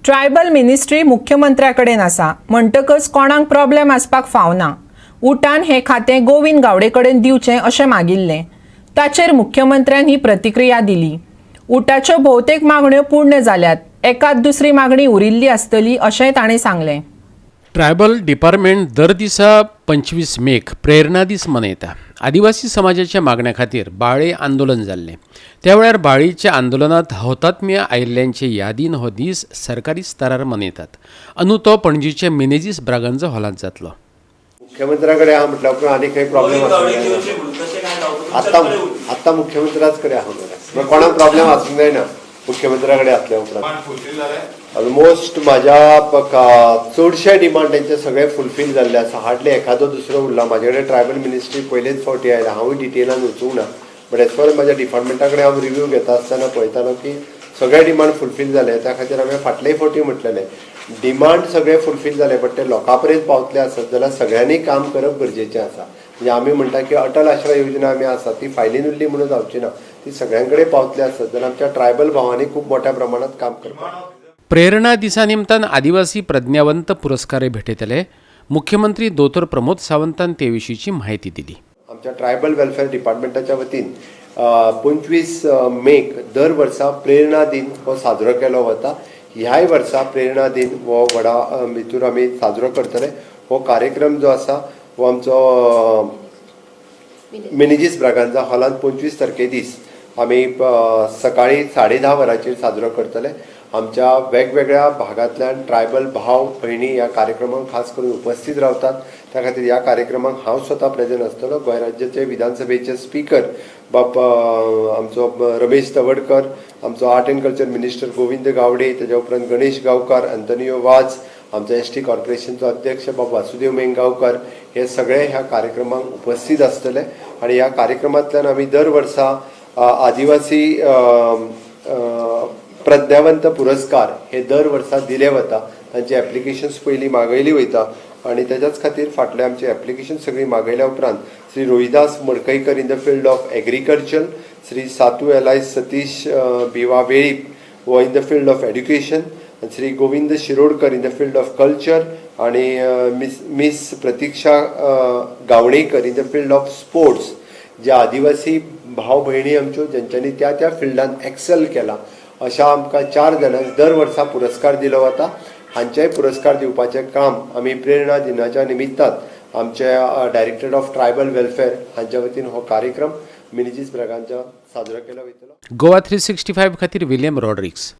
Tribal ministry मुख्यमंत्र्याकडेन आसा म्हणटकच कोणाक प्रॉब्लेम आसपाक फावना. उटान हे खातें गोविंद गावडे कडेन दिवचें अशें मागिल्लें. ताचेर मुख्यमंत्र्यान ही प्रतिक्रिया दिली. उटाच्यो भोवतेक मागण्यो पूर्ण जाल्यात, एकाद दुसरी मागणी उरिल्ली आसतली अशेंय ताणें सांगलें. ट्रायबल डिपार्टमेंट दर दिसा 25 मेक प्रेरणा दीस मनयता. आदिवासी समाजाच्या मागण्या खातीर बाळे आंदोलन जाल्लें. त्या वेळार बाळीच्या आंदोलनात हौतात्म्य आयिल्ल्यांचे यादीन हो दीस सरकारी स्तरार मनयतात. अंदू तो पणजीच्या मिनेजीस ब्रागांजा हॉलांत जातलो. मुख्यमंत्र्याकडे हा म्हटलं पण आणि काही प्रॉब्लेम आता मुख्यमंत्र्याच कडे आहा मग कोणाक प्रॉब्लेम आसूंक जायना. मुख्यमंत्र्याकडे असल्या उपरांत ऑलमोस्ट माझ्या चडशे डिमांड त्यांचे सगळे फुलफील जाल्ले आसा. हार्डली एखादो दुसरो उरला. माझे कडेन ट्रायबल मिनिस्ट्री पयलेच फावटी आयला. हांवूय डिटेलान वचूंक ना, बट एज फार म्हाज्या डिपार्टमेंटा कडेन हांव रिव्यू घेता आसतना पळयतालो की सगळे डिमांड फुलफील जाले. त्या खातीर हांवें फाटलेय फावटी म्हटलेलें डिमांड सगळे फुलफील जाले, बट ते लोकां पर्यंत पावतले आसत जाल्यार सगळ्यांनी काम करप गरजेचें आसा. म्हणजे आमी म्हणटा की अटल आश्रय योजना आमी आसा ती फायलीन उरली म्हणून जावची ना, ती सगळ्यां पावतली आसत जाल्यार आमच्या ट्रायबल भावांनी खूब मोठ्या प्रमाणात काम करपाक. प्रेरणा दिसा निमतान आदिवासी प्रज्ञावंत पुरस्कारय भेटयतले. मुख्यमंत्री दोतोर प्रमोद सावंतान ते विशींची म्हायती दिली. आमच्या ट्रायबल वेलफेअर डिपार्टमेंटाच्या वतीन 25 मेक दर वर्सा प्रेरणा दिन हो साजरो केलो वता. ह्याय वर्सा प्रेरणा दिन हो व्हडा भितूर आमी साजरो करतले. हो कार्यक्रम जो आसा हो आमचो मिनेजीस ब्रागांजा हॉलांत 25 तारखे दीस आमी सकाळी 10:30 वरांचेर साजरो करतले. आमच्या वेगवेगळ्या भागांतल्यान ट्रायबल भाव भयणी ह्या कार्यक्रमाक खास करून उपस्थित रावतात. त्या खातीर ह्या कार्यक्रमाक हांव स्वता प्रेजेंट आसतलो. गोंय राज्याचे विधानसभेचे स्पीकर आमचो रमेश तवडकर, आमचो art and culture minister Govind Gawade, तेज्या उपरांत गणेश गांवकार, अंतोनियो वाज, आमचो एसटी कॉर्पोरेशनचो अध्यक्ष वासुदेव मेंगावकर हे सगळे ह्या कार्यक्रमाक उपस्थित आसतले. आनी ह्या कार्यक्रमांतल्यान आमी दर वर्सा आदिवासी प्रज्ञावंत पुरस्कार हे दर वर्सा दिले वता. तांची एप्लिकेशन्स पयलीं मागयली वयता आनी तेज्याच खातीर फाटले आमचे एप्लिकेशन सगळी मागयल्या उपरांत Shri Rohidas Madkaikar in the field of agriculture, Shri Satu alias Satish Bhiva Velip वो in the field of education, Shri Govind Shirodkar in the field of culture आणि miss Pratiksha Gavnekar in the field of sports. जे आदिवासी भाव भयणी आमच्यो जेंच्यांनी त्या त्या फिल्डान एक्सेल केला अशा आमकां 4 जाणांक दर वर्सा पुरस्कार दिलो वता. हांचेय पुरस्कार दिवपाचें काम आमी प्रेरणा दिनाच्या निमित्तान आमचे डायरेक्टरेट ऑफ ट्रायबल वेलफेअर हांच्या वतीन हो कार्यक्रम मिनेजीस ब्रागांजा साजरो केलो वयतलो. गोवा 365 खातीर विलियम रॉड्रिक्स.